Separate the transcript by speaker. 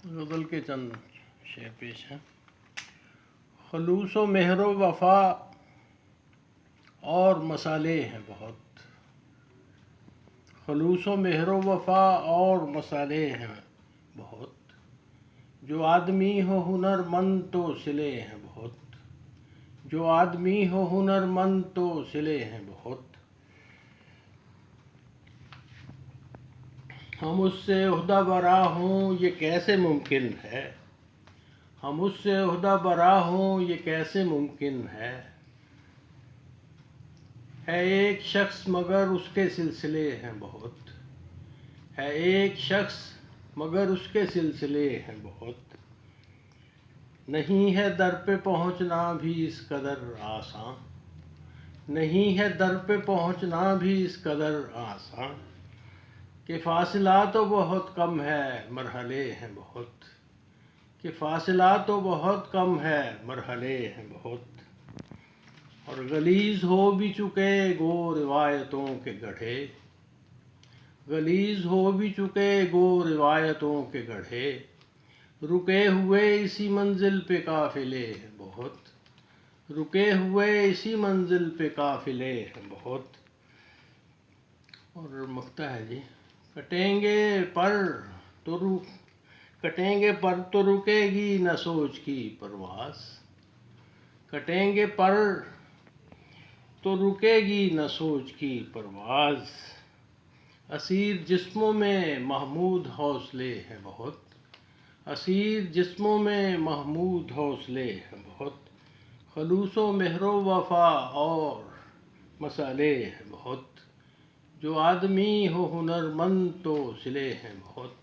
Speaker 1: غزل کے چند شعر پیش ہیں۔ خلوص و مہر و وفا اور مسالے ہیں بہت، خلوص و مہر و وفا اور مسالے ہیں بہت، جو آدمی ہو ہنر مند تو صلے ہیں بہت، جو آدمی ہو ہنر مند تو صلے ہیں بہت۔ ہم اس سے عہدہ برا ہوں یہ کیسے ممکن ہے، ہم اس سے عہدہ برا ہوں یہ کیسے ممکن ہے ایک شخص مگر اس کے سلسلے ہیں بہت، ہے ایک شخص مگر اس کے سلسلے ہیں بہت۔ نہیں ہے در پہ پہنچنا بھی اس قدر آساں، نہیں ہے در پہ پہنچنا بھی اس قدر آساں، کہ فاصلہ تو بہت کم ہے مرحلے ہیں بہت، کہ فاصلہ تو بہت کم ہے مرحلے ہیں بہت۔ اور غلیظ ہو بھی چکے گو روایتوں کے گڑھے، غلیظ ہو بھی چکے گو روایتوں کے گڑھے، رکے ہوئے اسی منزل پہ قافلے ہیں بہت، رکے ہوئے اسی منزل پہ قافلے ہیں بہت۔ اور مقطع ہے جی، کٹیں گے پر تو رکے گی نہ سوچ کی پرواز، کٹیں گے پر تو رکے گی نہ سوچ کی پرواز، اسیر جسموں میں محمود حوصلے ہیں بہت، اسیر جسموں میں محمود حوصلے ہیں بہت، خلوص و مہر و وفا اور مسالے ہیں بہت، جو آدمی ہو ہنر مند تو صلے ہیں بہت۔